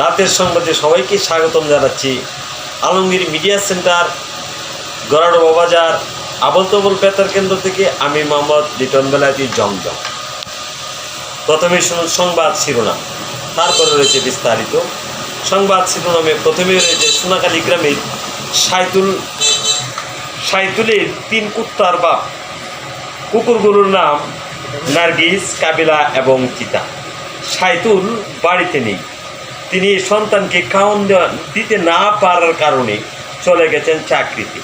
রাতের সংবাদে সবাইকে স্বাগতম জানাচ্ছি। আলমগীর মিডিয়া সেন্টার, গড়াডোবা বাজার, আবল তবল বেতার কেন্দ্র থেকে আমি মোহাম্মদ লিটন বেলায়েতি জমজম। প্রথমে শুনুন সংবাদ শিরোনাম, তারপরে রয়েছে বিস্তারিত। সংবাদ শিরোনামে প্রথমে রয়েছে সোনাখালী গ্রামের সাইতুলের 3 কুত্তার বাপ। কুকুরগুলোর নাম নার্গিস, কাবিলা এবং চিতা। সাইতুল বাড়িতে নেই, তিনি সন্তানকে খাওয়ান দিতে না পারার কারণে চলে গেছেন চাকরিতে।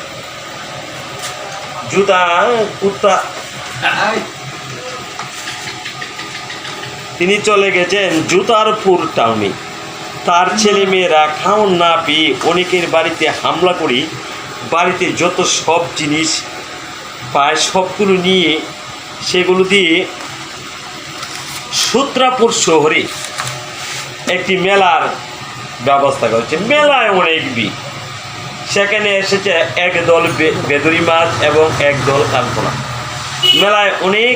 তিনি চলে গেছেন জুতারপুর টাউনে। তার ছেলেমেয়েরা খাওয়ান না পেয়ে অনেকের বাড়িতে হামলা করে বাড়িতে যত সব জিনিস পায় সবগুলো নিয়ে সেগুলো দিয়ে সূত্রাপুর শহরে একটি মেলার ব্যবস্থা করেছে। মেলায় অনেক ভিড়। সেখানে এসেছে একদল বেদুরি মাছ এবং একদল কানকোনা। মেলায় অনেক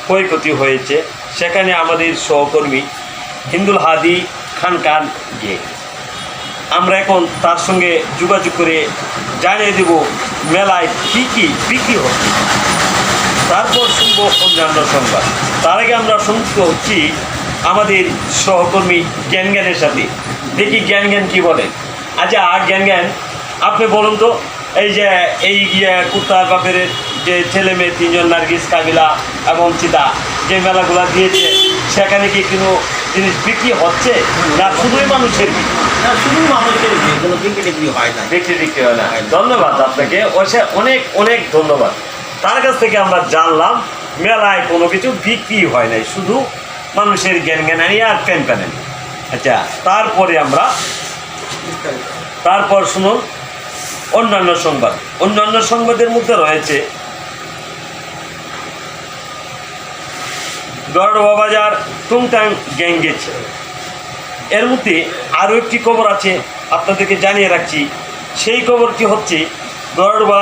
ক্ষয়ক্ষতি হয়েছে। সেখানে আমাদের সহকর্মী হিন্দুল হাদি খান গিয়ে আমরা এখন তার সঙ্গে যোগাযোগ করে জানিয়ে দেব মেলায় কী কী বিক্রি হচ্ছে। তারপর শুনবো অন্যান্য সংবাদ। তার আগে আমরা শুনতে হচ্ছি আমাদের সহকর্মী জ্ঞানের সাথে। দেখি জ্ঞান কী বলে। আচ্ছা জ্ঞান, আপনি বলুন তো, এই যে এই কুত্তার বাপের যে ছেলে মেয়ে 3 জন নার্গিস, কাবিলা এবং চিতা যে মেলাগুলো দিয়েছে, সেখানে কি কোনো জিনিস বিক্রি হচ্ছে না শুধুই মানুষের বিক্রি? না, শুধু মানুষের কোনো বিক্রি হয় না। বিক্রি হয় না। ধন্যবাদ আপনাকে, অনেক অনেক ধন্যবাদ। তার কাছ থেকে আমরা জানলাম মেলায় কোনো কিছু বিক্রি হয় নাই, শুধু মানুষের জ্ঞানানি আর প্যানপ্যানানি। আচ্ছা, তারপর শুনুন অন্যান্য সংবাদ। অন্যান্য সংবাদের মধ্যে রয়েছে গড়াডোবা বাজার টুংটাং গ্যাং গেছে। এর মধ্যে আরও একটি খবর আছে, আপনাদেরকে জানিয়ে রাখছি। সেই খবরটি হচ্ছে গড়াডোবা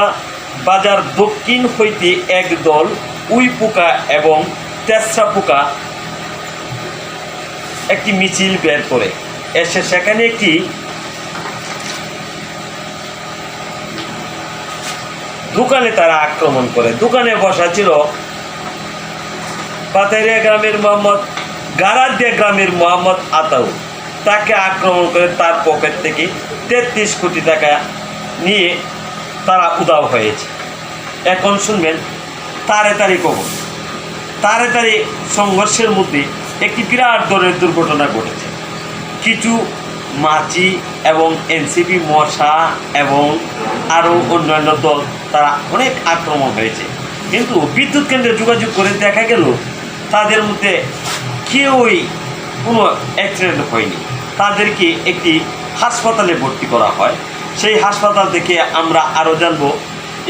বাজার দক্ষিণ হইতে একদল উই পোকা এবং তেসরা পোকা একটি মিছিল বের করে এসে সেখানে একটি দোকানে তারা আক্রমণ করে। দোকানে বসা ছিল পাতারিয়া গ্রামের গারাদিয়া গ্রামের মোহাম্মদ আতাউর। তাকে আক্রমণ করে তার পকেট থেকে 33 কোটি টাকা নিয়ে তারা উধাও হয়েছে। এখন শুনবেন তাড়াতাড়ি খবর। তাড়াতাড়ি সংঘর্ষের মধ্যে একটি বিরাট ধরনের দুর্ঘটনা ঘটেছে। কিছু মাছি এবং এনসিপি মশা এবং আরও অন্যান্য দল তারা অনেক আক্রমণ হয়েছে। কিন্তু বিদ্যুৎ কেন্দ্রে যোগাযোগ করে দেখা গেল তাদের মধ্যে কেউই কোনো অ্যাক্সিডেন্ট হয়নি। তাদেরকে একটি হাসপাতালে ভর্তি করা হয়। সেই হাসপাতাল থেকে আমরা আরও জানবো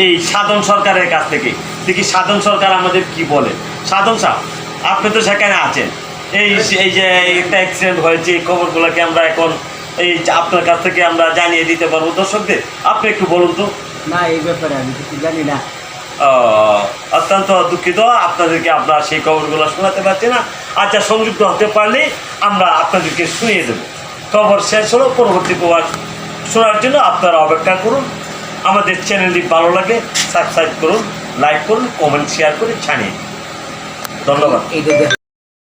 এই সাধন সরকারের কাছ থেকে। দেখি সাধন সরকার আমাদের কি বলে। সাধন সাহেব, আপনি তো সেখানে আছেন। এই যে একটা অ্যাক্সিডেন্ট হয়েছে, এই খবরগুলোকে আমরা এখন আপনার কাছ থেকে আমরা জানিয়ে দিতে পারবো দর্শকদের। আপনি একটু বলুন তো। না, এই ব্যাপারে আমি কিছু জানি না। অত্যন্ত দুঃখিত, আপনাদেরকে আমরা সেই খবরগুলো শোনাতে পারছি না। আচ্ছা, সংযুক্ত হতে পারলে আমরা আপনাদেরকে শুনিয়ে দেব। খবর শেষ হলো। পরবর্তী খবর শোনার জন্য আপনারা অপেক্ষা করুন। আমাদের চ্যানেলটি ভালো লাগে সাবস্ক্রাইব করুন, লাইক করুন, কমেন্ট শেয়ার করে জানিয়ে দিন। ধন্যবাদ।